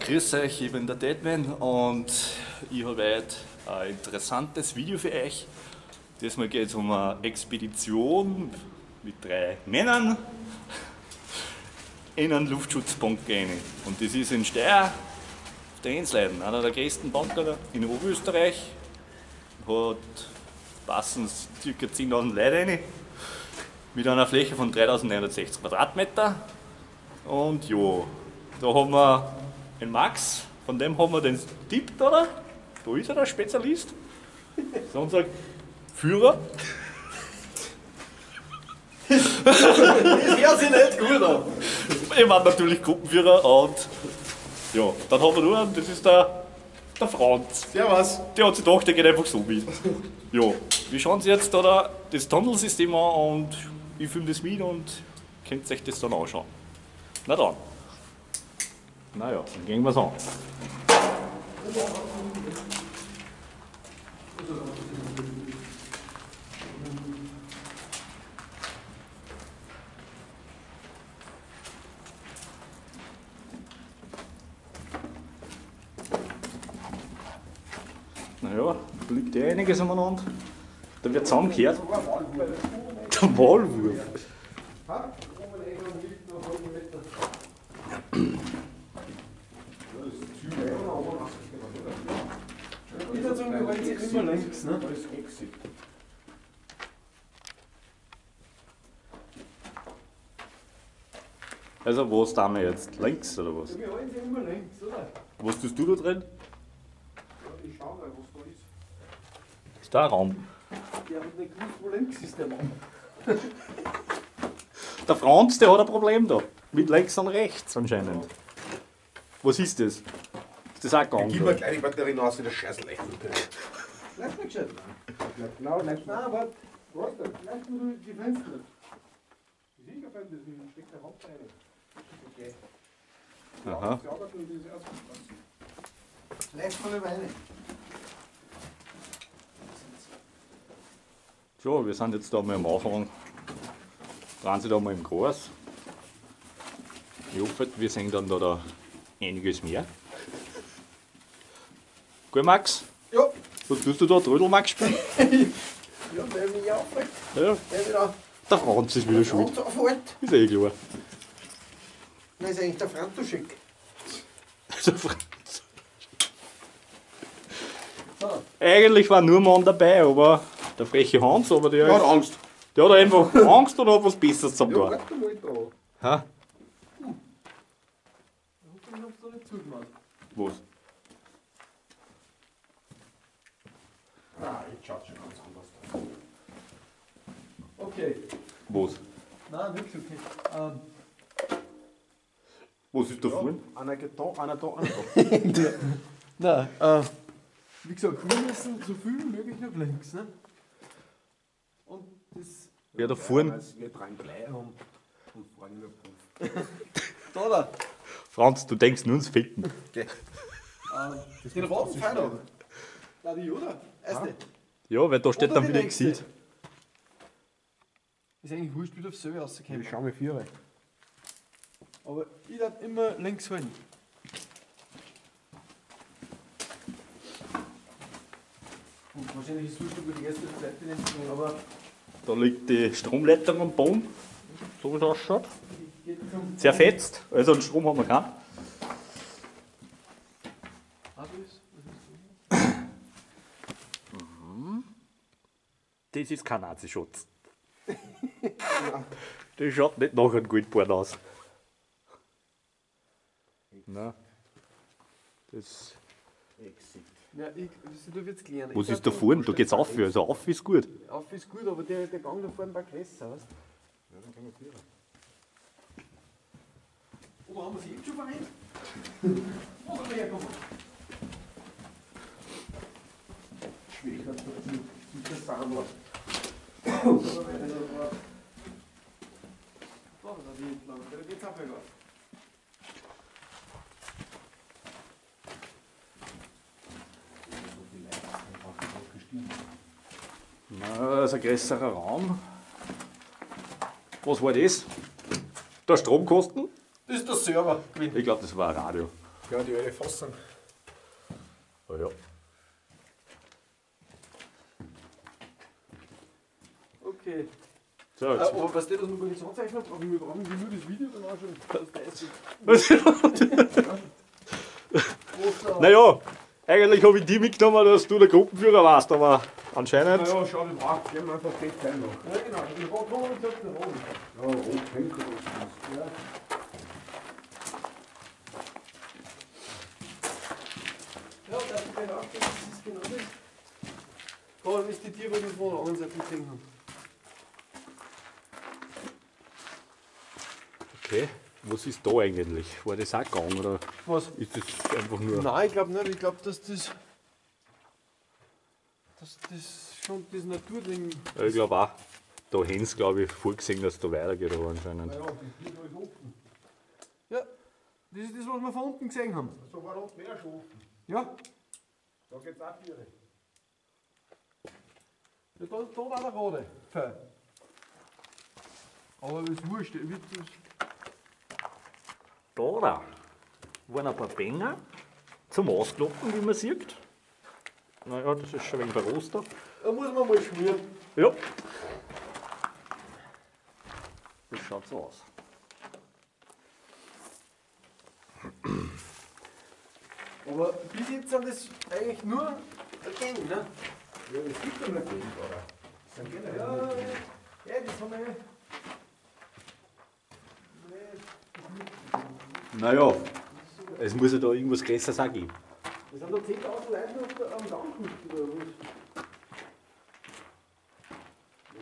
grüß euch, ich bin der Deadman und ich habe heute ein interessantes Video für euch. Diesmal geht es um eine Expedition mit 3 Männern in einen Luftschutzpunkt gehen. Und das ist in Steyr, auf der Ensleiten, einer der größten Bunker in Oberösterreich. Hat passen ca. 10.000 Leute rein, mit einer Fläche von 3.960 Quadratmeter. Und ja, da haben wir den Max, von dem haben wir den Tipp, oder? Da ist er, der Spezialist. Das ist unser Führer. Das hört sich nicht gut an. Ich war natürlich Gruppenführer und ja, dann haben wir nur, das ist der Franz. Servus. Der hat sich gedacht, der geht einfach so mit. Ja, wir schauen uns jetzt da das Tunnelsystem an und ich filme das mit und könnt euch das dann anschauen. Na dann. Naja, dann gehen wir es an. Naja, da liegt ja einiges umeinander. Da wird zusammengehört. Der Maulwurf. Ich würde sagen, wir wollen sich immer links, ne? Das ist Exit. Also was da wir jetzt? Links oder was? Wir wollen sich immer links, oder? Was tust du da drin? Ich schau mal, was da ist. Ist da ein Raum? Der hat nicht gewusst, wo links ist der Mann. Der Franz, der hat ein Problem da. Mit links und rechts anscheinend. Was ist das? Ist das auch gegangen? Gib mir gleich die Batterie raus, wie das Scheiß leicht wird. Lass mich gescheit. Genau, nein, aber was denn? Lass mir die Fenster nicht. Die Siegerfan, das steckt der Hand rein. Okay. Aha. Sie arbeiten und das ausgelassen. Lass mal rein. So, wir sind jetzt da mal am Anfang. Drehen Sie da mal im Kreis. Ich hoffe, wir sehen dann da einiges mehr. Gut, Max? Ja. Was tust du da? Trödelmax spielen? Ja, der mich aufhält. Ja, Der wieder der Franz ist wieder schuld. Franz aufhält. Ist eh klar. Nein, ist eigentlich der Frantuschek. Der Franz. So. Eigentlich war nur ein Mann dabei, aber der freche Hans, aber der, Er hat Angst. der hat einfach Angst und hat was Besseres zum Ja, tun. warte mal da. Ha? Ich hab's da nicht zugemacht. Was? Ah, jetzt schaut schon ganz anders aus. Okay. Was? Nein, nichts okay. Was ist da vorne? Einer geht da, einer da, einer da. Nein, wie gesagt, wir müssen so viel wie möglich nach links, ne? Und das. Ja, da vorne. Also wir tragen gleich und vorne nur Puff. Da. Franz, du denkst nur ins Ficken. Den roten Pfeil da. Da die, oder? Erste. Ja, weil da steht Oder dann die wieder nächste. Exit. Ist eigentlich wurscht, wie du aufs selbe rauskommen. Ich schau mir 4 rein. Aber ich darf immer links halten. Und wahrscheinlich ist es wurscht, ob wir die erste oder zweite nehmen, aber Da liegt die Stromleitung am Boden. So wie es ausschaut. die geht zum. Zerfetzt. Also einen Strom haben wir keinen. Das ist kein Nazischutz. Das schaut nicht nach einem Goldborn aus. Nein. Das. Exit. Ja, du wirst klären. Was ist da vorne? Da geht's auf. Also auf ist gut. Auf ist gut, aber der Gang da vorne war größer, weißt Ja, dann gehen wir 4 rein. du? Oder haben wir sie eben schon vereint? Oder herkommen? Schwierig, dass du nicht das sagen musst. Da geht's auch wieder. Na, das ist ein größerer Raum. Was war das? Der Stromkosten? Das ist der Server gewesen. Ich glaube, das war ein Radio. Ja, die alte Fassung. Oh ja. Okay. So, jetzt. Aber was das noch gar nicht so anzeichnet, aber wir brauchen nur das Video dann anschauen. Naja, eigentlich habe ich die mitgenommen, dass du der Gruppenführer warst, aber anscheinend. Naja, schau, das braucht. Gehen wir einfach fest rein noch. Ja, genau. Ich war dran und gesagt, der Rot. Ja, rot, pink oder was. Ja. Ja, das ist genau das. Vor allem ist die Tiere, die von der anderen Seite gesehen haben. Okay, was ist da eigentlich? War das auch gegangen oder Was? ist das einfach nur. Nein, ich glaube nicht. Ich glaube, dass das schon das Naturding. Ja, ich glaube auch. Da hätten sie, glaube ich, vorgesehen, dass es da weitergeht, aber anscheinend. Ja, das ist alles offen. Ja, das ist das, was wir von unten gesehen haben. So war unten mehr schon offen. Ja. Da geht's auch Tiere. Ja, da war der Rode. Fein. Aber das ist wurscht. Da waren ein paar Bänger zum Auskloppen, wie man sieht. Naja, das ist schon ein wenig verrostet. Da muss man mal schmieren. Ja. Das schaut so aus. Aber bis jetzt sind das eigentlich nur ein Gang, ne? Ja, das gibt doch nicht jeden, oder? Das sind generell Ja, nur Gänge. ja, das haben wir. Naja, es muss ja da irgendwas Größeres auch geben. Das sind da 10.000 Leute am Gang oder was?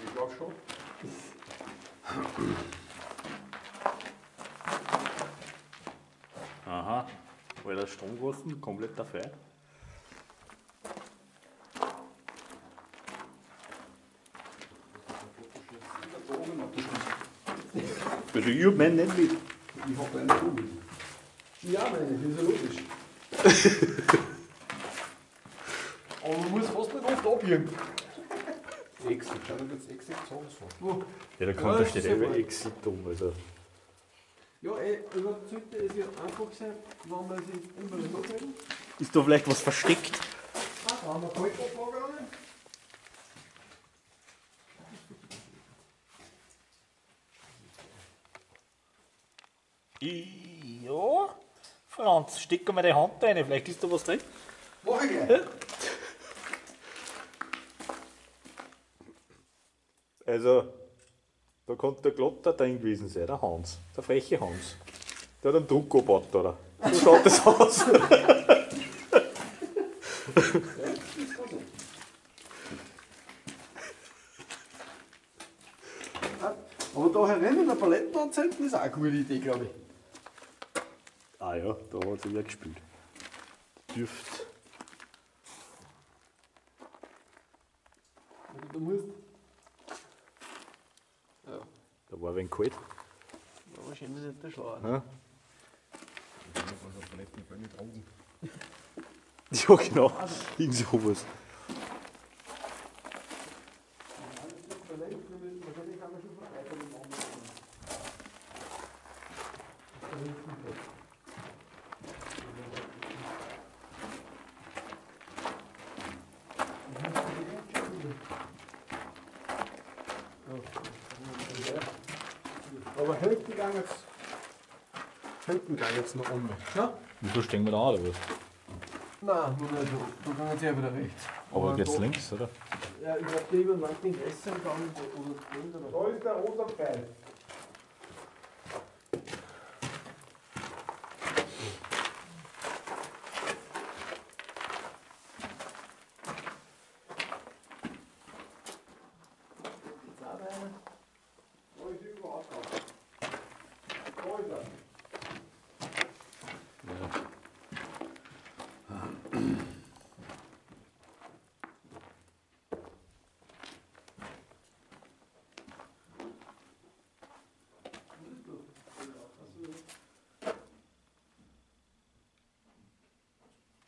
Ich glaube schon. Aha, weil der Stromkosten komplett dafür. Also ich hab meinen nicht mit. Ich habe einen Vogel. Ja, meine, das ist ja logisch. Aber man muss fast nicht oft abbiegen. Exit, schau, da gibt es Exit, sowas von. Wo? Ja, da Ja, kommt da das steht ist ja über gut. Exit um. Also. Ja, überhaupt sollte es ja einfach sein, wenn man sich immer nachdenken. Ist da vielleicht was versteckt? Da haben wir Kaltablage. Ja, Franz, steck mal die Hand rein, vielleicht ist da was drin. Mach ich gleich. Also, da konnte der Glotter drin gewesen sein, der Hans, der freche Hans. Der hat einen Druck gebaut, oder? So schaut das aus. Aber da herein eine Paletten anzünden ist auch eine gute Idee, glaube ich. Ah ja, da hat sie wieder gespielt. Dürft. Also du musst. Ja, Da war ein wenig kalt. aber schön, dass nicht der Schlauer. Ja, Also Paletten können nicht Drogen. ja genau. Irgend sowas. Wahrscheinlich kann man schon vorbei bei dem anderen. Aber hinten geht jetzt noch um. Ja? Wieso stehen wir da an, oder was? Nein, nur nicht so. Da kann jetzt ja wieder rechts. Aber geht's da- links, oder? Ja, ich glaube, der über manchen Gräsern kann oder den oder. Da ist der rosa Pfeil. Da ist überhaupt drauf. Da ist er.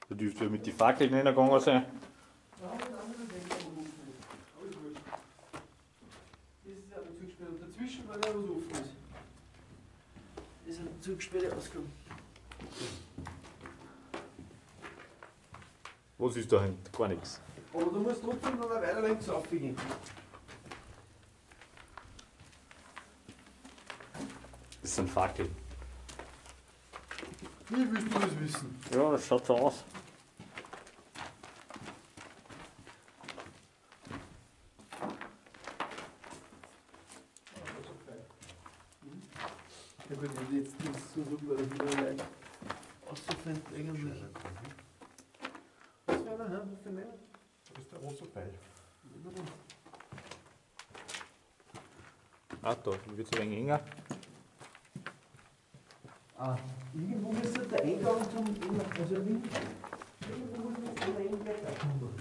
Da dürfte ja mit den Fackeln reingegangen sein. Das ist ja ein Zugspiel. Und dazwischen, weil da was offen ist. Das ist ein Zugspiel ausgegangen. Was ist dahinter? Gar nichts. Aber du musst trotzdem noch eine Weile links aufgehen. Das sind Fackeln. Wie willst du das wissen? Ja, das schaut so aus. Ja gut, wenn du jetzt das so rüber wieder leicht auszufinden eigentlich. Was für einer, hä? Was für einer? Das ist der rosa Pfeil. Ah, da wird es ein wenig enger. Ah, irgendwo müsste der Eingang zum also irgendwo muss man der Eingang weiterkommen.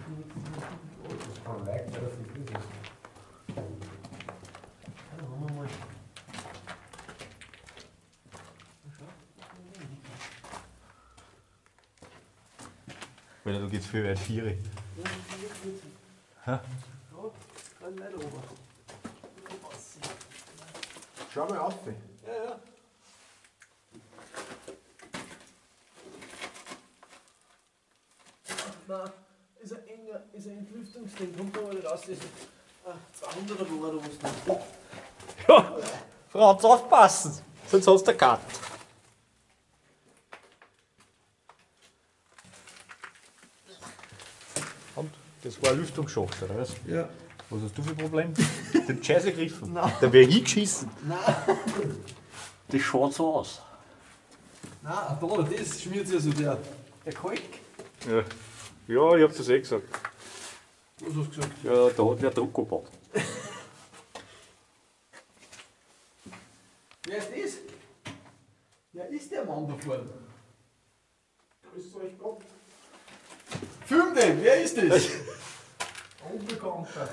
Das kann leicht sein, dass ich das ist. Machen wir mal. Weil du geht's viel weit 4. Ja, Hä? dann nicht oben. Schau mal auf. Ja, ja. Nein, ist ein Entlüftungsding, kommt aber nicht raus, das ist 200er Dollar, du musst nicht. Ja, Franz, aufpassen! Sonst hast du eine Karte. Und das war ein Lüftungsschacht, oder was? Ja. Was hast du für ein Problem? Den Scheiße gegriffen. Nein. Da wäre hingeschissen. Nein, Das schaut so aus. nein, da, das schmiert sich so der Kalk. Ja, ja ich hab das eh gesagt. Was hast du gesagt? Ja, da hat wer Druck gebaut. Wer ist das? Wer ist der Mann da vorne? Grüß euch Gott. Film den, wer ist das? Unbekannter.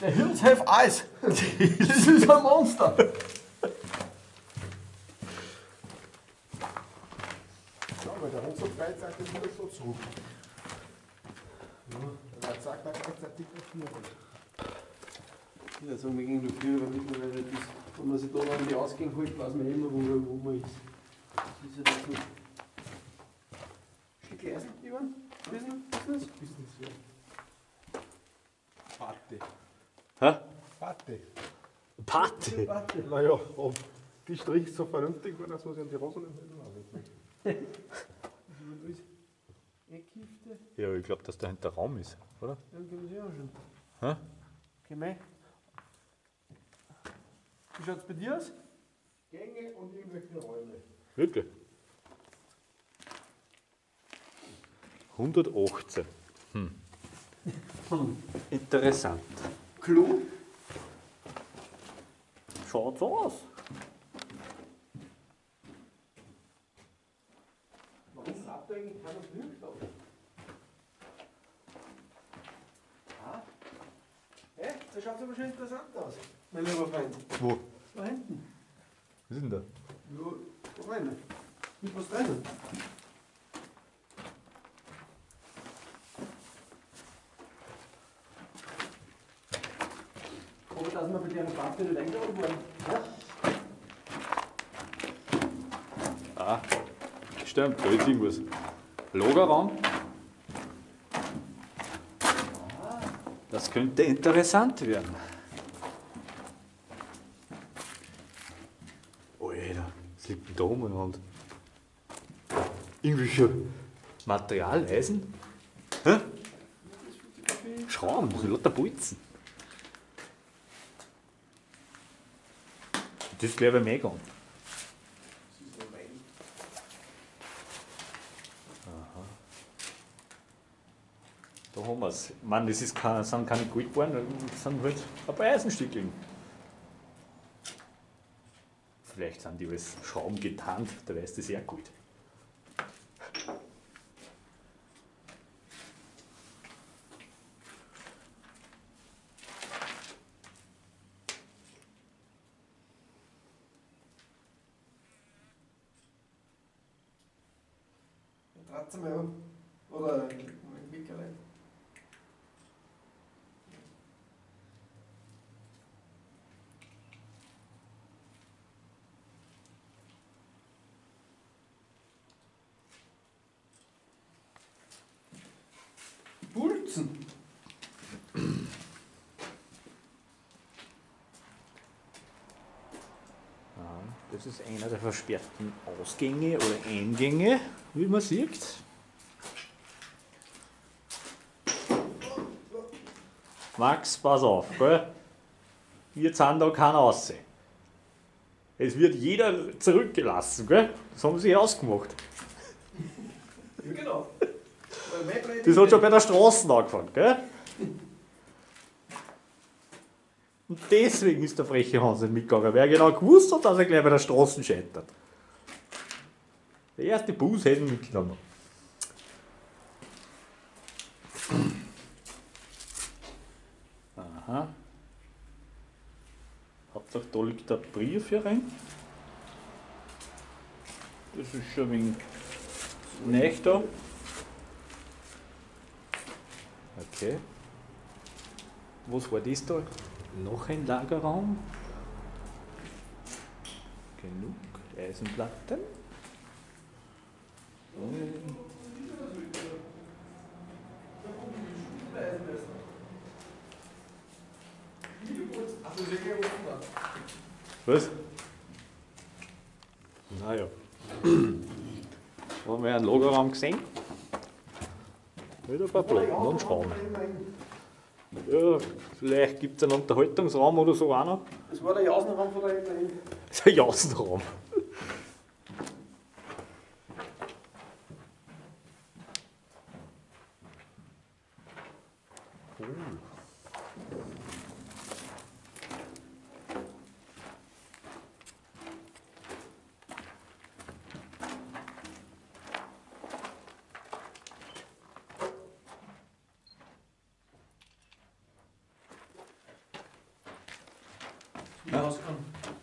Der Hills have eyes. Das ist ein Monster. Schau mal, der rosa Pfeil zeigt das wieder so zurück. Ja, der zeigt da gleichzeitig auf mir. Ja, sagen wir gegen die Früh, weil mittlerweile das, wenn man sich da an die Ausgänge hält, weiß man immer, wo man ist. Das ist ja das so. Schick Eisen, Ivan? Business? Business, ja. Pate. Hä? Pate. Pate? Warte. Naja, ob die Strich so vernünftig war, dass man sich an die Rosen nicht halten. Eckhifte? Ja, ich glaube, dass dahinter Raum ist, oder? Ja, können Sie auch schon. Hä? Okay, mei. Wie schaut es bei dir aus? Gänge und irgendwelche Räume. Wirklich? 118. Interessant. Klo? Schaut so aus. Warum sagt eigentlich keiner Glück da? Ah? Hä? Das schaut aber schon interessant aus, mein lieber Freund. Wo? Da hinten. Was ist denn da? Ja, da rein. Mit was drinnen? Aber dass wir bei der Party nicht eingeladen wurden. Ja? Ah, stimmt, da ist irgendwas. Lagerraum. Das könnte interessant werden. Alter, was liegt denn da umeinander? Irgendwelche Materialeisen? Hä? Schrauben, das sind lauter Bolzen. Das wäre bei mir gegangen. Da haben wir es. Ich meine, das ist sind keine Goldbarren, das sind halt ein paar Eisenstückchen. Vielleicht sind die als Schrauben getarnt, da weiß das sehr gut. Trat's mal an. Oder ein Wickerlein. Das ist einer der versperrten Ausgänge oder Eingänge, wie man sieht. Max, pass auf, gell? Jetzt sind da keiner raus. Es wird jeder zurückgelassen, gell? Das haben sie ausgemacht. Ja, genau. Das hat schon bei der Straße angefangen, gell? Und deswegen ist der freche Hans nicht mitgegangen, weil er genau gewusst hat, dass er gleich bei der Straße scheitert. Der erste Bus hätte ihn mitgenommen. Aha. Hauptsache da liegt der Brief hier rein. Das ist schon ein wenig nicht da. Okay. Was war das da? Noch ein Lagerraum. Genug Eisenplatten. Was? Naja. Haben wir einen Lagerraum gesehen? Wieder ein paar Platten und Schrauben. Ja, vielleicht gibt es einen Unterhaltungsraum oder so auch noch. Das war der Jausenraum von da hinten. Das ist ein Jausenraum.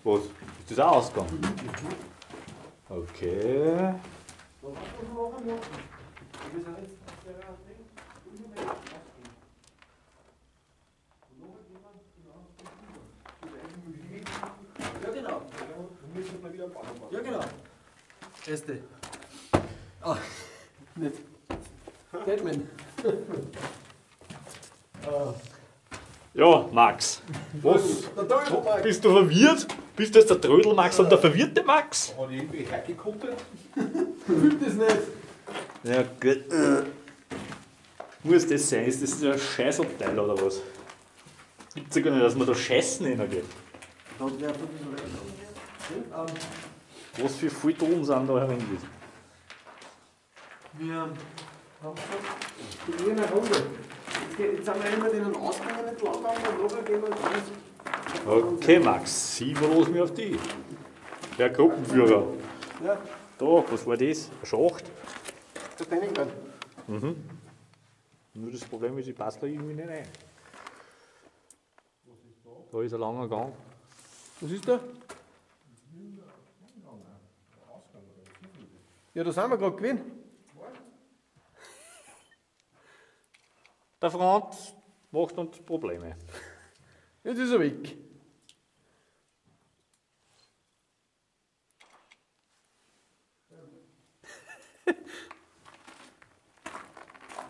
Was? Ist das auch Ausgang? Okay. Ja, genau. Ja, genau. Erste. Ah, nicht. Batman. Ja, Max. Was? Bist du verwirrt? Bist du jetzt der Trödel Max und der verwirrte Max? Hat irgendwie hergekommen? Fühlt das nicht. Ja, gut. Muss das sein? Ist das ein Scheißabteil oder was? Gibt's ja gar nicht, dass man da scheißen hingeht. Was für viele Tonnen sind da herin? Wir haben gesagt, wir gehen eine Runde. Jetzt sind wir immer den Ausgang nicht lang gegangen und nachher gehen wir ins Okay, Max, Sie verlassen mich auf dich. Der Gruppenführer. Ja, Da, was war das? Ein Schacht? das Training dann. Nur das Problem ist, ich passe da irgendwie nicht rein. Da ist ein langer Gang. Was ist da? Ja, da sind wir gerade gewesen. Der Franz macht uns Probleme. Jetzt ist er weg.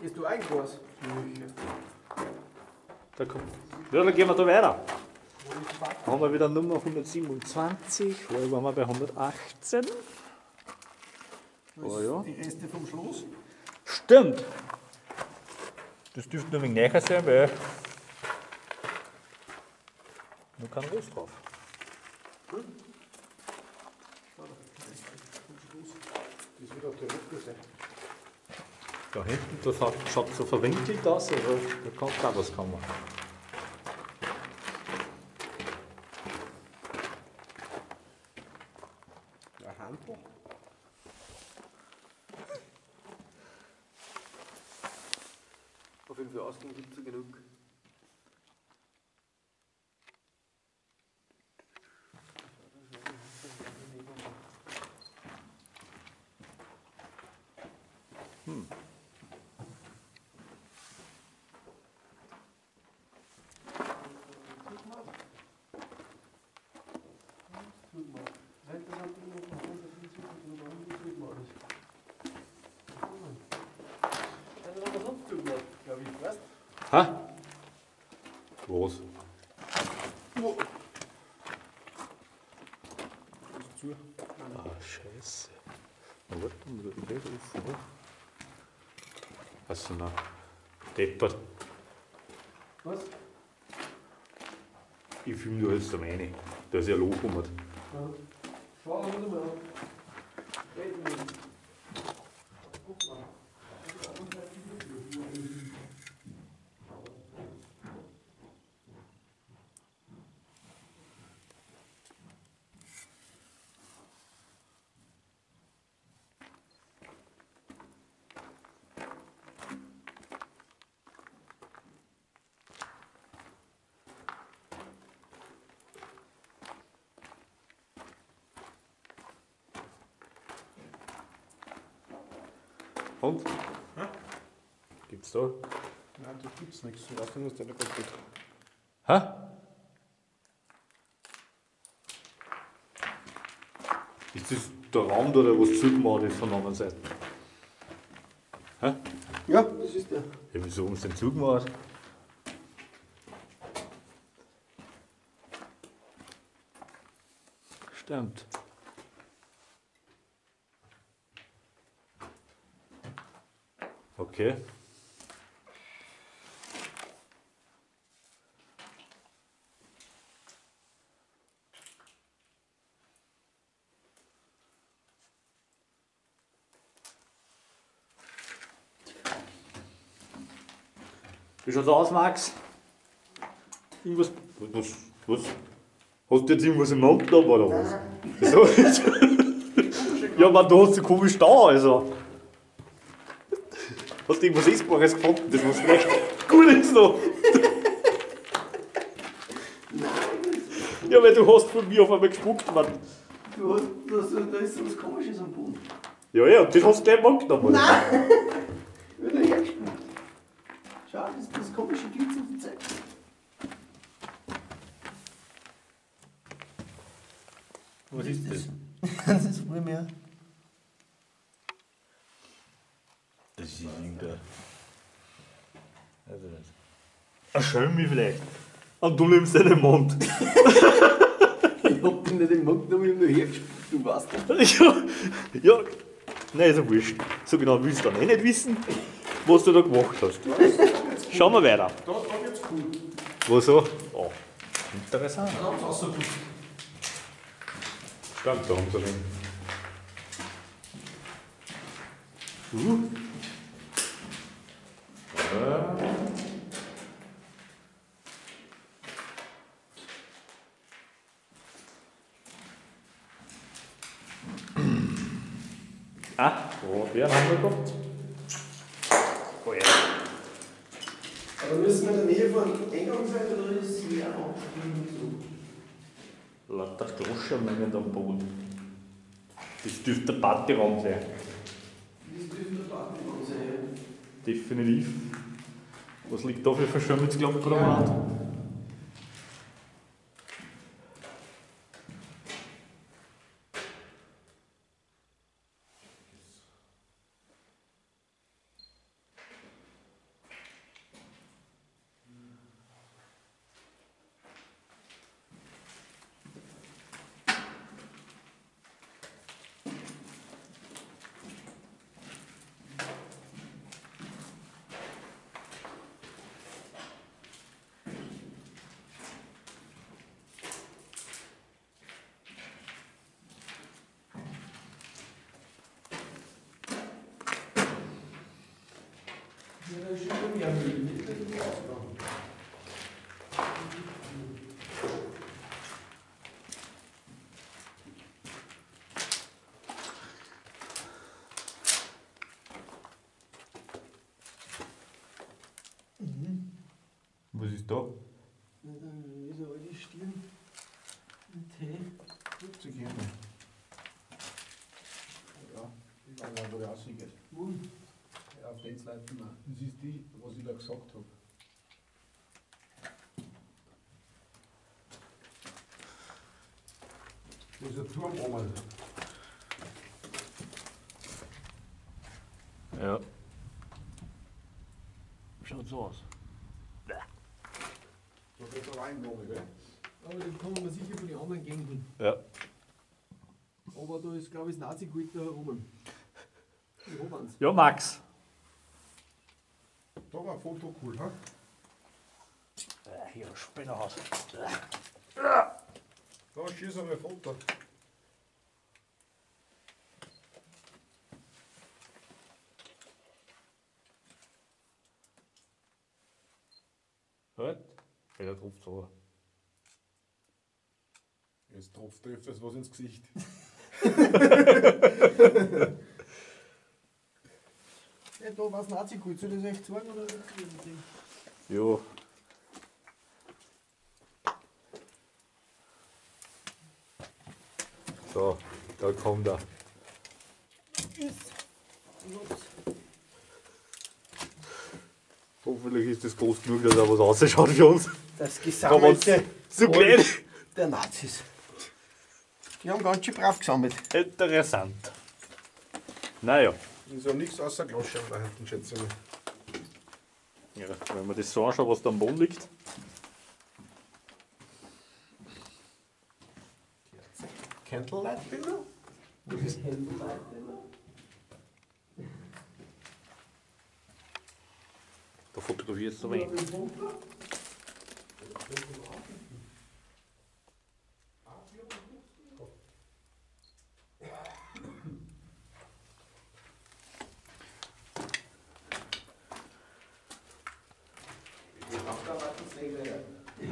Ist du eigentlich was? Da kommt. Ja, dann gehen wir da weiter. Da haben wir wieder Nummer 127, vorher waren wir bei 118. Oh ja. Die Reste vom Schloss. Stimmt! Das dürfte nur ein wenig näher sein, weil nur kein Rost drauf. Das wird auf der Rücke sein. Da hinten, das schaut so verwinkelt aus, aber da kann auch was kommen. Ein Handbuch. Auf jeden Fall Ausgang gibt es genug. Ha? Was? Zu. Scheiße. Na, warte, muss ich das rufen, oder? Also, na, deppert. Was? Ich filme da jetzt da rein. Da ist ja ein Loch rum. Ja. Schau mal an. Reden wir. Guck mal. Und? Gibt's da? Nein, da gibt's nichts. Ich weiß nicht, was der da kaputt. Hä? Ist das der Raum da, der was zugemacht ist von der anderen Seite? Hä? Ja, das ist der. Ja, wieso haben sie den zugemacht? Stimmt. Okay. Wie schaut's aus, Max? Irgendwas. Was? Hast du jetzt irgendwas im Mund gehabt oder was? Wieso? Ja, man, da hast du komisch da, also. Hast du irgendwas Essbares gefunden, das was vielleicht gut ist noch? Nein. Ja, weil du hast von mir auf einmal gespuckt, Mann. Da ist so was Komisches am Boden. Ja, und das hast du gleich mal genommen, oder? Nein! Wird er hergespuckt. Schau, das ist das komische Glitz auf dem Zettel. Was ist das? Das ist wohl mehr. Das ist irgendein. Ein Schelmi vielleicht. Und du nimmst den im Mund. Ich hab den nicht im Mund genommen, ich hab nur hergespuckt, du weißt das. Ja. Nein, ist ja wurscht. So genau willst du dann nicht wissen, was du da gemacht hast. Schauen wir weiter. Da wird's cool. Wo so? Oh, interessant. Da haben's rausgeputzt. Stimmt, da haben sie den. Den haben wir gehabt. Oh ja. Aber müssen wir in der Nähe von Eingang sein oder ist es leer auch? Lauter Groschenmengen am Boden. Das dürfte der Partyraum sein. Das dürfte der Partyraum sein. Definitiv. Was liegt da für Verschwörungsglaubenprogramm? Ja, da ist schon mehr Müll. Das ist nicht ausgegangen. Was ist da? Na, dann ist eine alte Stirn. Ein Tee. Gut zu gehen. Ja, ich weiß nicht, wo der rausgeht. Wo? Ja, auf den Seiten. Das ist die, was ich da gesagt habe. Das ist ein Turm oben. Ja. Schaut so aus. Da geht er rein, gell? Aber den kommen wir sicher von den anderen Gegenden. Ja. Aber da ist, glaube ich, das Nazi-Kult da herum. Ja, Max. Da war ein Foto cool, ha? Hier, Spinnerhaus. Da schieß einmal ein Foto. Halt. Der tropft so. Jetzt tropft öfters was ins Gesicht. Ja, da war es Nazi-Kult. Soll ich das echt sagen? Oder? Jo. So, da kommt er. Hoffentlich ist das groß genug, dass er was ausschaut für uns. Das Aber Gesammelte so klein. der Nazis. Die haben ganz schön brav gesammelt. Interessant. Naja, Ist ja nichts außer Glosche da hinten, schätze ich mal. ja, wenn man das so anschaut, was da am Boden liegt. Candlelight Dinner? Da fotografierst du wen.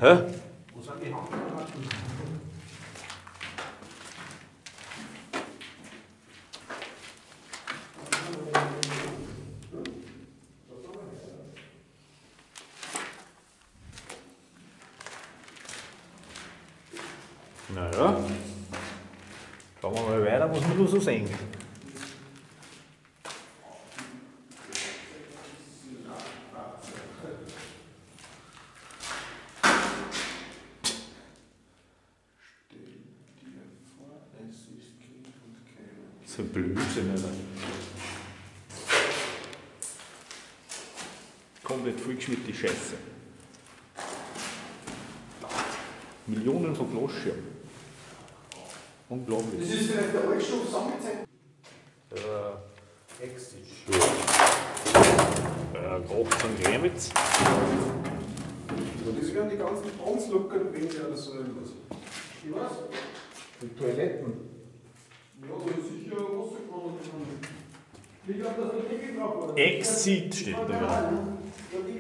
Hä? Wo sind die Handgranaten? Naja. Schauen wir mal weiter, was wir nur so sehen. So ein Blödsinn, Alter. Komplett vollgeschmiert die Scheiße. Millionen von Gloschirmen. Unglaublich. Das ist vielleicht der Altstoff Sammelzeit. Exit. Kocht von Gremitz. Das wären die ganzen Bronzlocker, wenn sie oder so irgendwas. Ich weiß. Die Toiletten. Ja, da ist sicher Wasserkanne drin. Ich glaube, dass der Deckel drauf war. Exit steht da wieder.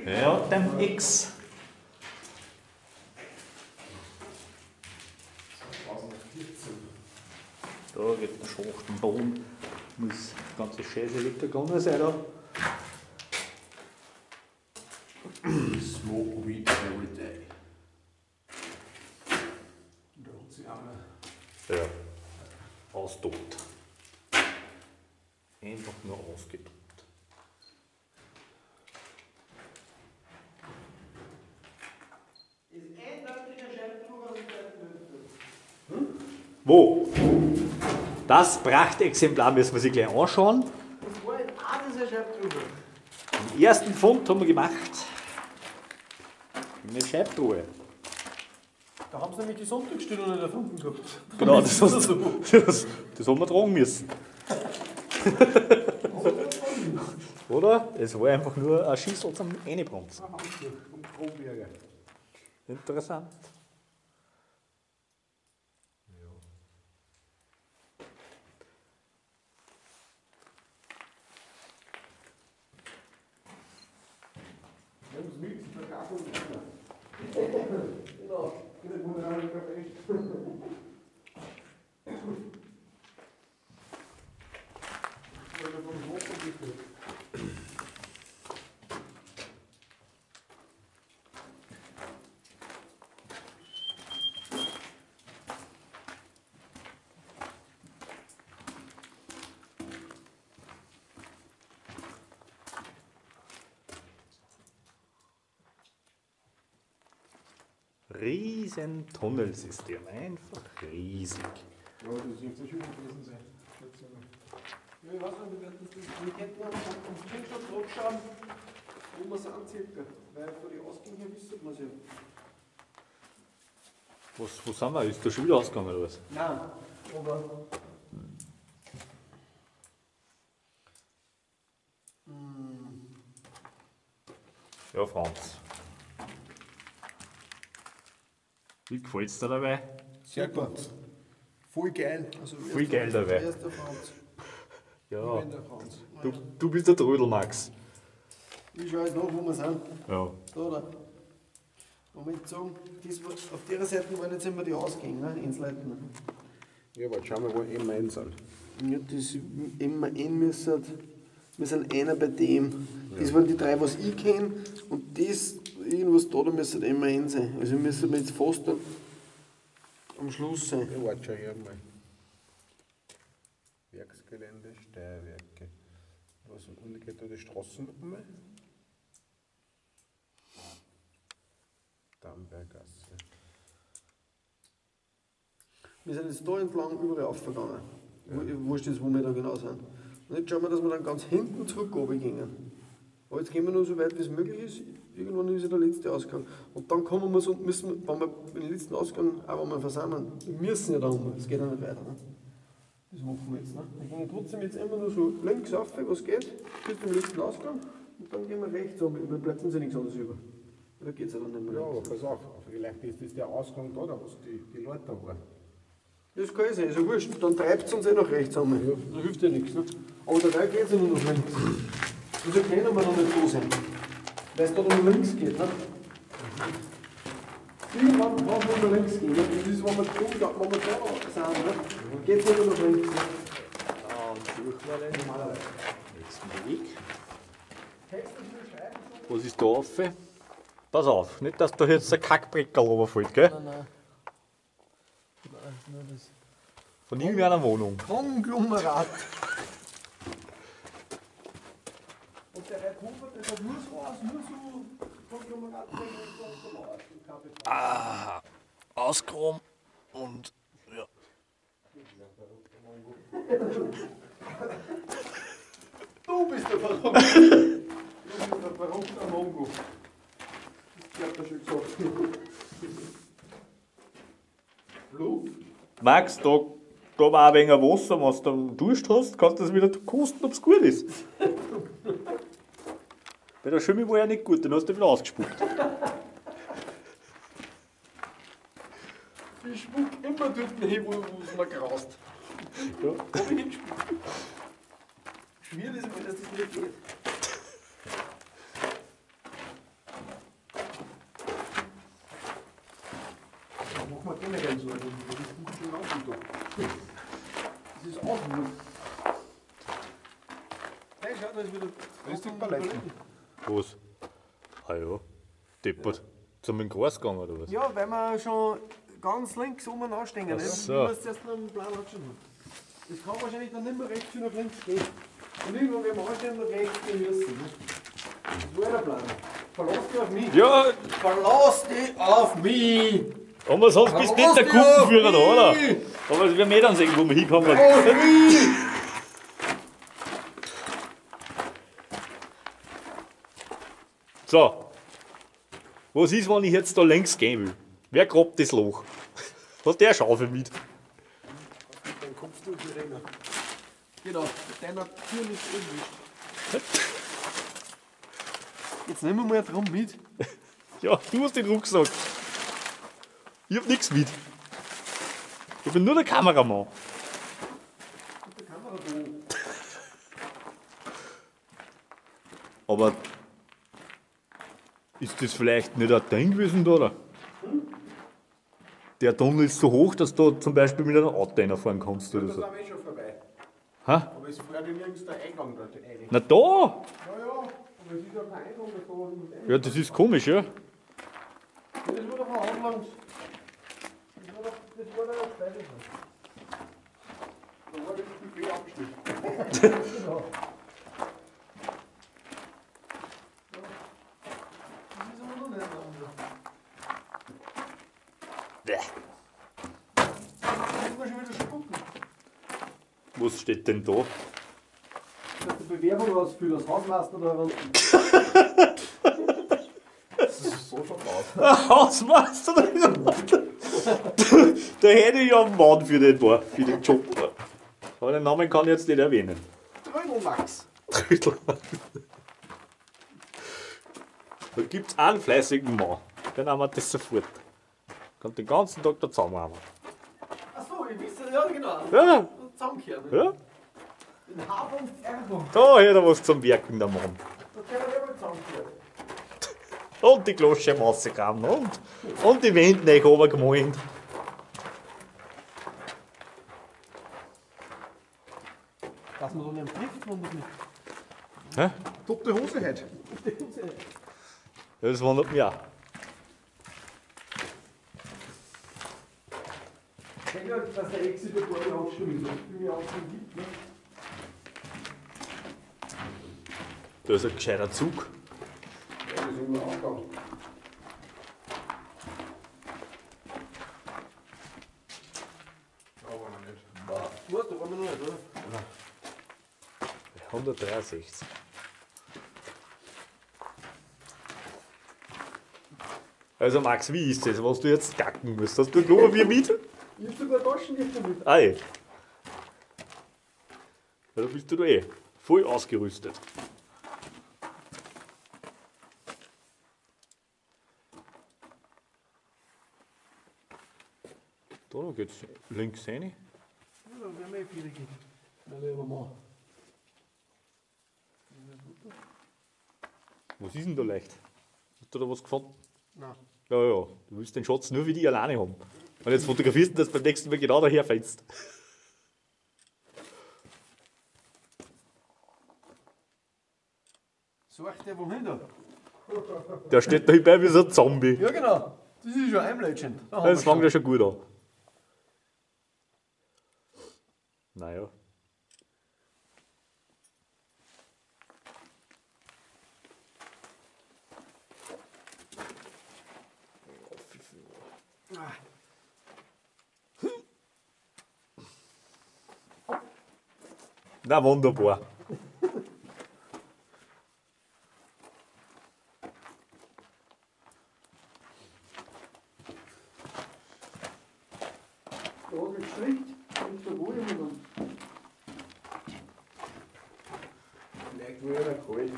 Ja, dem X. 2014. Da geht der Schacht am Boden. Muss das ganze Scheiße weggegangen sein da. Smoke weed every day. Da hat sie einmal. Ja. Austobt. Einfach nur ausgetobt. Ist eindeutig ein Scheibdruck aus dem Zweiten Weltkrieg. Wo? Das Prachtexemplar müssen wir sich gleich anschauen. Das war auch dieser Scheibdruck. Den ersten Fund haben wir gemacht. Eine Scheibtruhe. Da haben sie nämlich die Sonntagsstelle nicht erfunden gehabt. Genau, das haben wir tragen müssen. Oder? Es war einfach nur ein Schüssel zum Reinbrunzen. Ein Handtuch vom Kronberger. Interessant. Wir haben es mit, sie verkaufen und keiner. Genau. Geht nur noch einen Kaffee. Weil er vom Wasser gefüllt. Riesen Tunnelsystem, einfach riesig. Ja, das dürfte schon gewesen sein. Schätze ich mal. Ja, ich weiß nicht, wir könnten am Screenshot zurückschauen, wo wir sind circa. Weil von den Ausgängen her wissen wir es ja. Wo sind wir? Ist der schon wieder ausgegangen oder was? Nein, aber Ja, Franz. Wie gefällt's dir dabei? Sehr gut. Voll geil. Also, Voll geil dabei. Erster Franz. Ja, Ich bin der Franz. du bist der Trödel, Max. Ich schaue jetzt nach, wo wir sind. Ja. Da, oder? Moment sagen, auf der Seite waren jetzt immer die Ausgänge, ne? Insleiten. Ja, warte, schauen wir, wo M1 sind. Ja, das M1 müssen. Wir sind einer bei dem. Ja. Das waren die drei, was ich kenne. Und das, irgendwas da müsste M1 sein. Also müssen wir jetzt fast am Schluss sein. Ja, warte, schau her mal. Werksgelände, Steuerwerke. Was unten geht da die Straßen um? Dambergasse. Wir sind jetzt da entlang überall aufgegangen. Ja. Wurscht ist, wo wir da genau sind. Und jetzt schauen wir, dass wir dann ganz hinten zurück gehen. Aber jetzt gehen wir nur so weit, wie es möglich ist. Irgendwann ist ja der letzte Ausgang. Und dann kommen wir so, müssen wir, wenn wir den letzten Ausgang, auch wenn wir versammeln, wir müssen ja da rum. Es geht ja nicht weiter. Ne? Das machen wir jetzt. Ne? Wir gehen trotzdem jetzt immer nur so links auf, was geht, bis zum letzten Ausgang. Und dann gehen wir rechts um. Dann bleibt uns ja nichts anderes über. Da geht es ja dann nicht mehr. Ja, aber pass auf, vielleicht ist das der Ausgang da, was die Leute da waren. Das kann ich sein, ist ja wurscht. Dann treibt es uns nach rechts einmal. Ja. Da hilft ja nichts. Ne? Aber dabei geht es ja nur nach links. Wieso können wir noch nicht so sein? Weil es da nach links geht. Ne? Irgendwann kann es nur nach links gehen. Ne? Das ist, wenn wir da sind, ne? Dann geht es nur nach links. Ne? Normalerweise. Nächsten Weg. Was ist da offen? Pass auf, nicht, dass da jetzt ein Kackbreckerl runterfällt, gell? Nein. Nur das von irgendeiner Wohnung. Konglomerat. Und der Reithofer, das hat nur so Konglomerat. Auschrom und ja. Du bist der Verrückte. Du bist der verrückte Mongo. Ich hab das schon gesagt. Blut? Max, da war ein wenig Wasser, wenn du Durst hast, kannst du das wieder kosten, ob es gut ist. Weil der Schimmel war ja nicht gut, den hast du wieder ausgespuckt. Ich spuck immer dort hin, wo es mir graust. Ja. Wo ich hingespuckt. Schwierig ist immer, dass das nicht geht. Machen wir generell so, also das ist gut schon auch. Das ist auch gut. Hey, schau, da ist wieder. Da ist die Palette. Was? Ah ja, deppert. Zum in den Kreis gegangen oder was? Ja, weil wir schon ganz links oben anstehen. Ach Nicht? so. Du musst erst noch einen Plan anschauen. Das kann wahrscheinlich dann nicht mehr rechts und nach links gehen. Und irgendwann werden wir anstehen und nach rechts gehen müssen. Ne? Das war der Plan. Verlass dich auf mich. Ja, Verlass dich auf mich. aber sonst bist du nicht der Gruppenführer da, oder? Aber wir werden dann sehen, wo wir hinkommen. Auf mich. So. Was ist, wenn ich jetzt da längs gehen will? Wer grabt das Loch? Hat der Schaufel mit? Dann kommst du hier rein. Genau, deiner Tür nicht unwischt. Jetzt nehmen wir mal drum mit. Ja, du hast den Rucksack. Ich hab nichts mit. Ich bin nur der Kameramann. Der Kamera da. Aber ist das vielleicht nicht ein Ding gewesen da, oder? Der Tunnel ist so hoch, dass du zum Beispiel mit einem Auto reinfahren kannst oder Da so. sind wir schon vorbei. Ha? Aber es fährt ja nirgends der Eingang dort rein. Na da! Ja, aber es ist ja kein Eingang da. Ja, das ist komisch, ja. Das war doch ein Anlangs. Das war doch ein Zweifel. Da war das Buffet abgeschnitten. Genau. Das ist aber noch nicht ein anderer. Bäh. Das muss schon wieder spucken. Was steht denn da? Dass du Bewerbung ausfüllt als Hausmeister da unten. Das ist so schon raus. Hausmeister! Da hätte ich ja einen Mann für den Job. Aber den Namen kann ich jetzt nicht erwähnen. Trödelmax. Trödel. Da gibt es einen fleißigen Mann, den haben wir das sofort. Kann den ganzen Tag da zusammenhaben. Achso, ich weiß ja genau. Ja, Zusammenkehren. ja. In H. und R. Da hätte er was zum Wirken, der Mann. Da können wir mal zusammenkehren. Und die Glosche rausgegraben und die Wände nicht runtergemalt. Dass man so einen trifft, wundert mich. Hä? Tote Hose heute. Ja, das wundert mich auch. Ich denke, dass der Exit ein paar Jahre schon ist. Ich bin mir auch schon gibt, ne? Da ist ein gescheiter Zug. Ja, das ist immer angegangen. Aber noch nicht. Gut, da waren wir noch nicht, oder? 163. Also Max, wie ist das, was du jetzt gacken musst? Hast du nur wie mit? Ich hab sogar Taschenlichter mit. Ei. Ja, da bist du da eh voll ausgerüstet. Da geht's links rein. Ja, da werden wir eh viele gehen. Na, lieber Mann. Was ist denn da leicht? Hast du da was gefunden? Nein. Ja, ja, du willst den Schatz nur wie die alleine haben. Und jetzt fotografierst du das beim nächsten Mal genau daher fällst. Sagt der wohin da? Der steht da hinbei wie so ein Zombie. Ja, genau. Das ist schon ein Legend. Da haben Das wir fängt ja schon gut an. Naja. Na wunderbar. Da hat gestrickt. Und da wo ich mir dann. Vielleicht wird er kalt.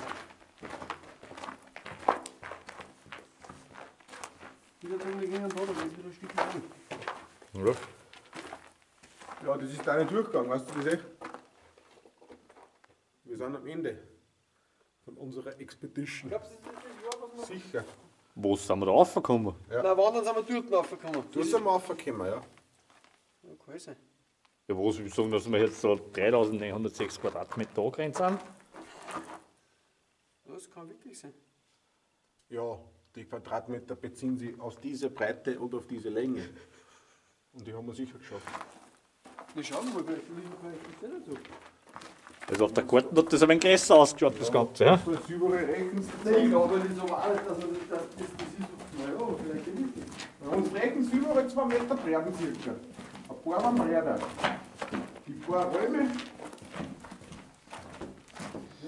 Wieder drin, wir gehen da, da ist wieder ein Stück lang. Ja. Ja, das ist dein Durchgang, weißt du das eh? Wir sind am Ende von unserer Expedition. Glaubst du, das ist das Jahr, was wir. Sicher. Wo sind wir da raufgekommen? Ja. Nein, wandern sind wir dort raufgekommen. Du bist am raufgekommen, ja. Ja, kann sein. Ja, was will ich sagen, dass wir jetzt so 3906 Quadratmeter angrenzt sind? Das kann wirklich sein. Ja, die Quadratmeter beziehen sich aus dieser Breite und auf diese Länge. Und die haben wir sicher geschafft. Wir schauen mal, vielleicht liegen wir nicht so. Also auf der Karte hat das ein wenig größer ausgeschaut, das Ganze. Ja? Das überall rechnest du. Ich glaube nicht so alt, dass man das ist. Naja, vielleicht nicht. Bei uns rechnen sie überall 2 Meter Breiten circa. Ein paar waren breiter. Die paar Räume.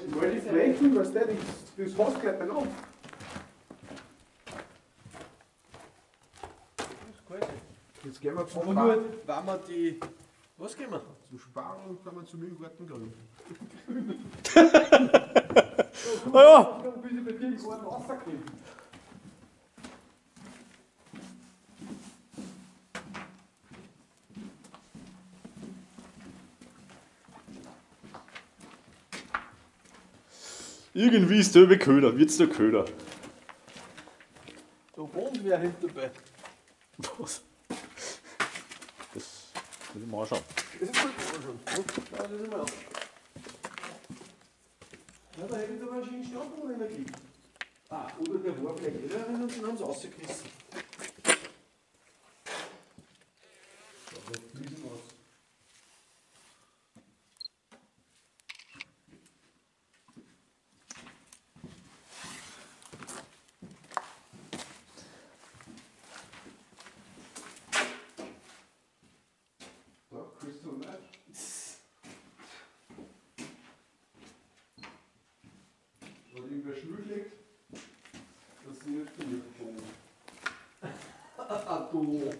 Weil die Flächen, weißt du, das hast gleich dann auf. Das kann sein. Jetzt gehen wir zum Aber Sparen. nur, wenn wir die. Was gehen wir? Zum Sparen und dann zum Milchgarten grün. Ah ja, Bis ich bei dir die Garten rauskriege. irgendwie ist der Köder, wird's der Köder. Da wohnt wer hinterbei. Was? Das will ich mal anschauen. Das ist gut schon. Ja, das ist mal. Ja, da hätte ich aber einen schönen Standpunkt gekriegt. Ah, oder der war vielleicht wieder rein und dann haben sie rausgerissen. Da, Crystal Match. Wenn irgendwer Schuhe schlägt, dass sie nicht zu mir kommen. Ah, du.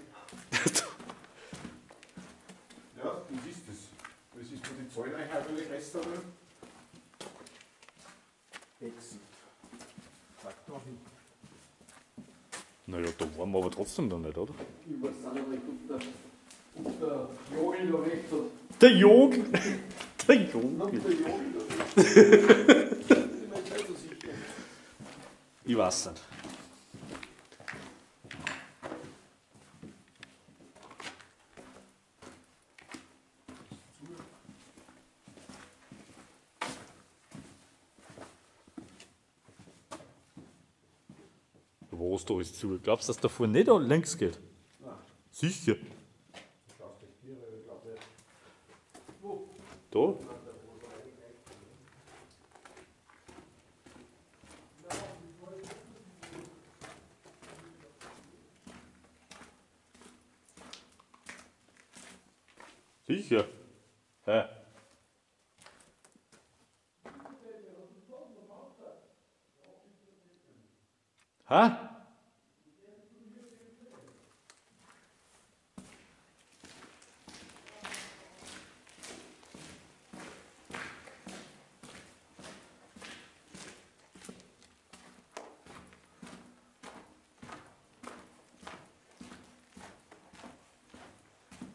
Ja, du siehst es. Das ist für die Zolleinheit eine größere. Exit. Sag da hin. Naja, da waren wir aber trotzdem noch nicht, oder? Ich weiß auch nicht, ob der Jogi da recht hat. Der Jog! Der Jog! Ob der Jogi da recht hat. Ich bin mir nicht so sicher. Ich weiß nicht. Was da ist zu? Glaubst du, dass da vorne nicht links geht? Nein. Sicher. Schaust dich hier, ich glaube nicht. Da? Sicher. Hä? Hä?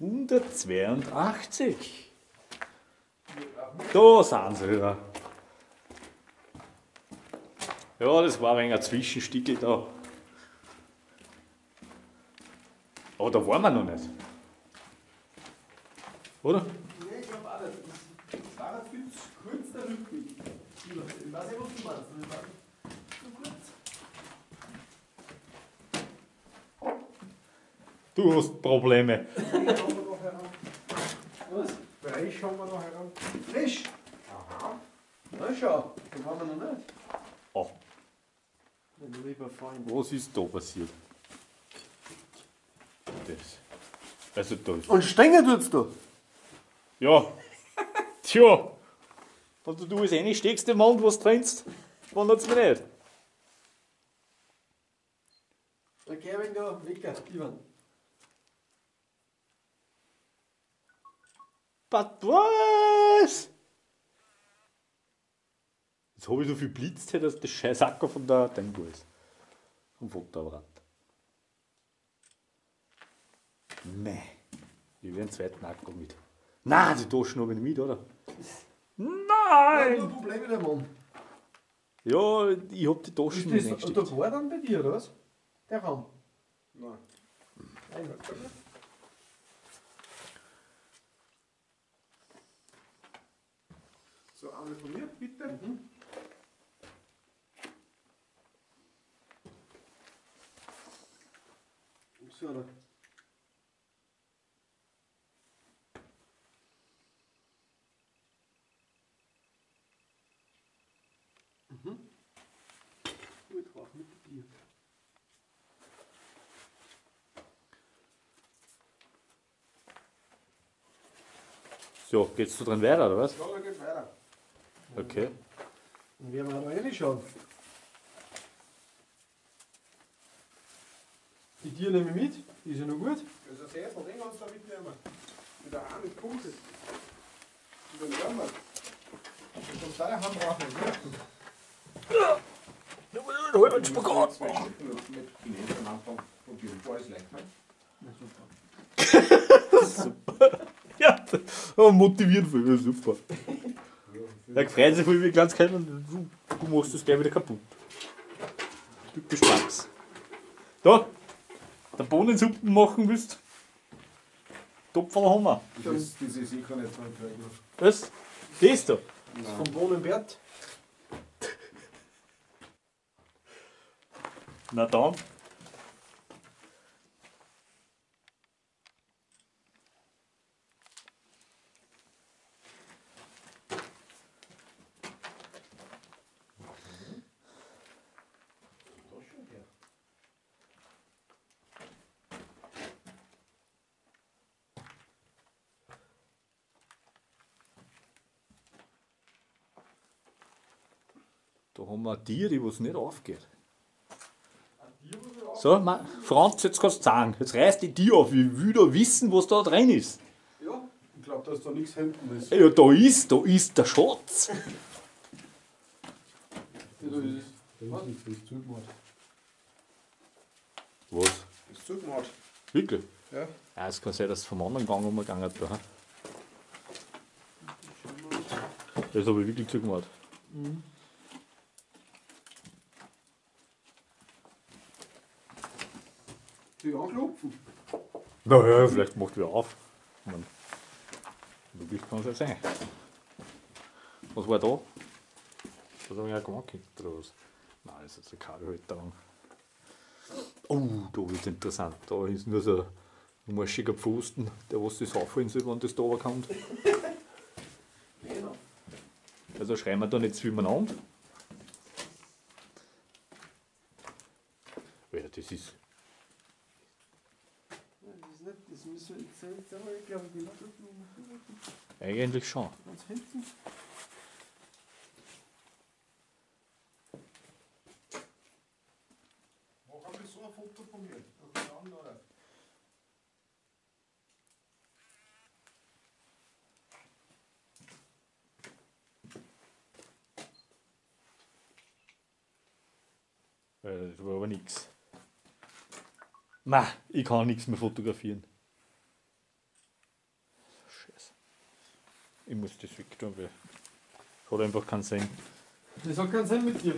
...182. Da sind sie wieder. Ja, das war ein wenig ein Zwischenstückel da. Aber da waren wir noch nicht. Oder? Nein, ich glaube auch nicht. Das war ein viel zu kurz der Rückweg. Ich weiß nicht, was du meinst. Das war zu kurz. Du hast Probleme. Frisch haben wir noch heran. Was? Frisch haben wir noch heran. Frisch? Aha. Na schau, da waren wir noch nicht. Oh, Mein lieber Freund. was ist da passiert? Das. Also da ist. Und strenger tut's da. Ja. Tja. Und du es reinsteckst im Mund, was du trinkst, wundert's mich nicht. Der Kevin da, Wicker, Ivan. But was? Jetzt habe ich so viel blitzt, dass das scheiß Acker von der Tempo ist. Vom Fotoapparat. Meh. Ich will einen zweiten Akku mit. Nein, die Taschen habe ich nicht mit, oder? Nein! Nein! Problem mit dem Mann. Ja, ich habe die Taschen nicht Ist das eingesteckt. da war dann bei dir, oder was? Der Raum. Nein. Nein. So, eine von mir, bitte. So, da. Gut drauf mit dir. So, geht's da drin weiter, oder was? Ja, da geht's weiter. Okay. Und werden wir da reinschauen. Die Tiere nehme ich mit, die ist ja noch gut. Also sehr von den kannst du da mitnehmen. Mit der Hand mit Kuchen. Und dann werden wir. Und von daher haben wir auch nicht. Halben Spagat. Zwei Stücken mit Chinesen am Anfang probieren. War es leicht, ne? Ja, motiviert für mich, super. Er freut sich voll wie ganz klein und du machst das gleich wieder kaputt. Typisch Max. Da, der Bohnensuppen machen willst, Topferl haben wir. Das ist sicher nicht so ein Krieg. Was? Das da? Vom Bohnenbert. Na dann. Da haben wir ein Tier, die was nicht aufgeht. So, Franz, jetzt kannst du sagen. Jetzt reißt die Tier auf. Ich will da wissen, was da drin ist. Ja, ich glaube, dass da nichts hinten ist. Ja, da ist der Schatz. Ja, da ist es. Da ist nichts, das zugemacht. Was? Ist zugemacht. Wirklich? Ja. Ja, es kann sein, dass es vom anderen Gang umgegangen ist. Da. Das habe ich wirklich zugemacht. Soll ich anklopfen? Naja, vielleicht macht wieder auf. Ich mein, wirklich kann es ja sein. Was war da? Das habe ich ja gemacht oder was? Nein, das ist eine Kabelhalterung. Oh, da wird es interessant. Da ist nur so ein marschiger Pfosten, der was das auffallen soll, wenn das da kommt. Genau. Also schreien wir da nicht zwischeneinander. Weil das ist. Das ist nicht, das müssen wir jetzt selbst aber ich glaube, die Leute Eigentlich schon. ganz hinten. Mach ein so ein Foto von mir. Das war aber nichts. Ma, ich kann nichts mehr fotografieren. Scheiße. Ich muss das wegtun, weil es hat einfach keinen Sinn. Das hat keinen Sinn mit dir.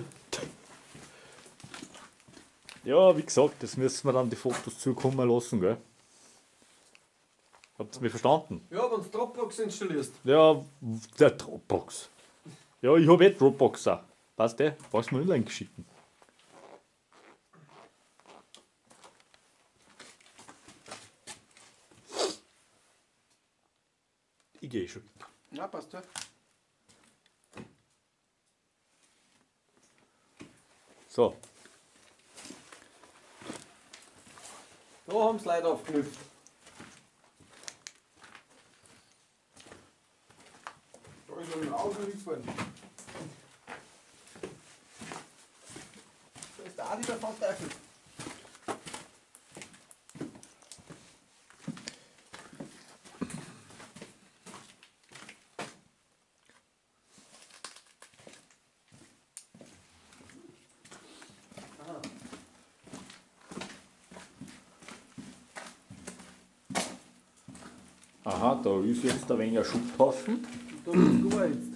Ja, wie gesagt, das müssen wir dann die Fotos zukommen lassen, gell? Habt ihr mich verstanden? Ja, wenn du Dropbox installierst. Ja, der Dropbox. Ja, ich habe Dropbox auch. Passt der? Brauchst du mir online schicken. Ich gehe schon. Ja, passt ja. So, Da haben sie Leute aufgeknüpft. Da ist ein Auto gefahren. Da ist der Adi der Fanteufel. aha, da ist jetzt ein wenig ein Schubhaufen. Da ist es gar jetzt.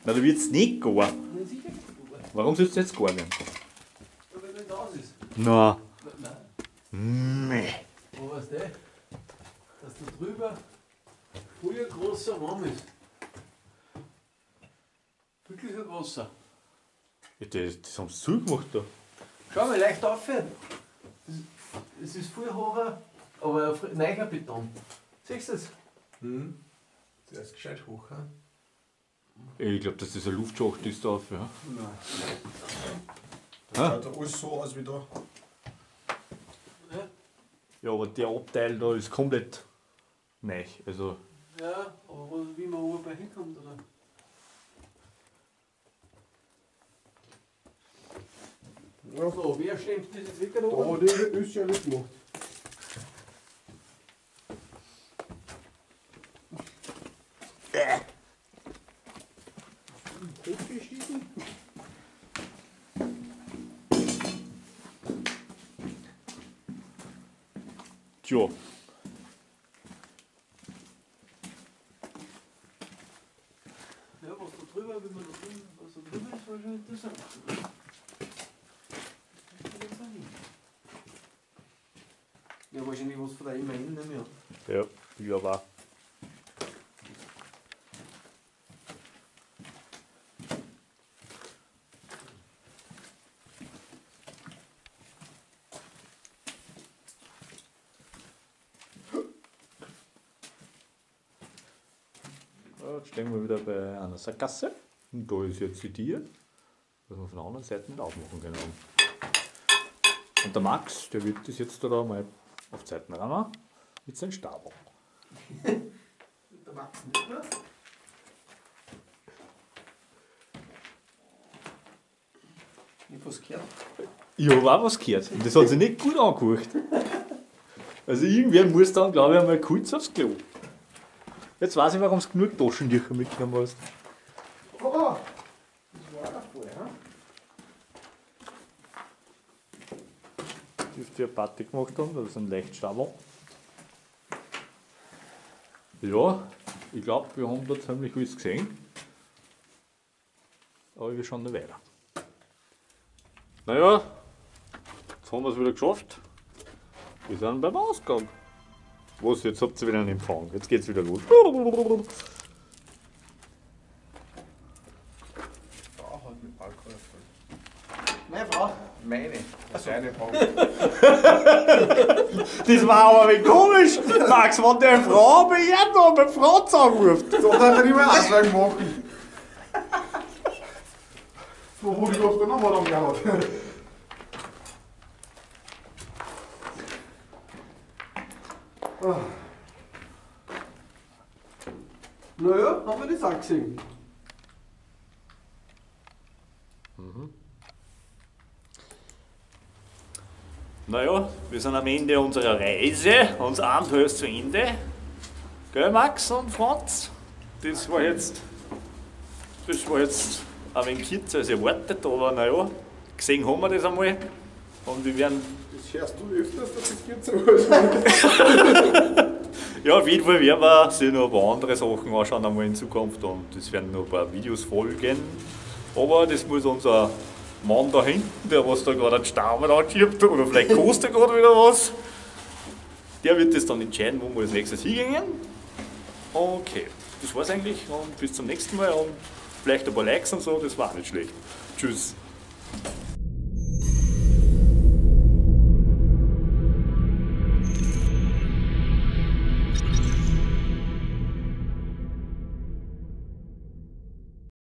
Na, da wird es nicht gehen. Nein, sicher nicht gar. Warum soll es jetzt gar werden? Ja, weil nicht aus ist. Na, Nein. meh. Aber weißt du, dass da drüber voll ein großer Raum ist. Wirklich ein großer. Ja, das haben sie zugemacht da. Schau mal, leicht aufhören. Es ist viel hoher, aber ein neuer Beton. Siehst du das? Mhm. Der ist gescheit hoch, ha? Ich glaube, dass das ein Luftschacht ist da auf, ja. Nein. Das schaut alles so aus wie da. Ja, Ja, aber der Abteil da ist komplett neu. Also, ja, aber wie man oben hinkommt, oder? Ja. So, wer stemmt das jetzt weg da Da oben? hat ist ja nicht gemacht. Hochgestiegen? tja. Ja, was da drüber, wenn man da drüben, was da drüber ist, war schon interessant. Ja, wahrscheinlich was von der immerhin nicht mehr. Ja, ich glaube auch. Ja, jetzt stehen wir wieder bei einer Sackgasse. Und da ist jetzt die Tür, was wir von der anderen Seite nicht aufmachen können. Und der Max, der wird das jetzt da mal auf die Seiten ran mit seinem Stab. Der Max nicht mehr. Ich hab was gehört. Ich habe auch was gehört. Und das hat sich nicht gut angehört. Also irgendwer muss dann, glaube ich, einmal kurz aufs Klo. Jetzt weiß ich, warum du genug Taschentücher mitgenommen hast. Oh, das war auch voll, ja? dass die eine Party gemacht haben, das ist ein Lechtstabel. Ja, ich glaube, wir haben da ziemlich alles gesehen. Aber wir schauen noch weiter. Naja, jetzt haben wir es wieder geschafft. Wir sind beim Ausgang. Was, jetzt habt ihr wieder einen Empfang. Jetzt geht's wieder los. Frau hat mit Alkohol erfüllt. Meine Frau. Meine. Deine Frau. Das war aber ein wenig komisch. Max, wenn der eine Frau beehrt und beim Frau zusammenruft. So darf man nicht mehr Ansagen machen. So, wo die Luft dann nochmal umgehauen. Naja, haben wir das auch gesehen. Naja, wir sind am Ende unserer Reise. Unser Abenteuer ist zu Ende. Gell, Max und Franz? Das war jetzt ein wenig kürzer als erwartet, aber naja, gesehen haben wir das einmal. Und wir werden. Das hörst du öfters, dass das geht so was. Ja, auf jeden Fall werden wir sich noch ein paar andere Sachen anschauen einmal in Zukunft und es werden noch ein paar Videos folgen. Aber das muss unser Mann da hinten, der was da gerade einen Staumann anschiebt oder vielleicht kostet er gerade wieder was, der wird das dann entscheiden, wo wir als nächstes hingehen. Okay, das war's eigentlich und bis zum nächsten Mal und vielleicht ein paar Likes und so, das war nicht schlecht. Tschüss.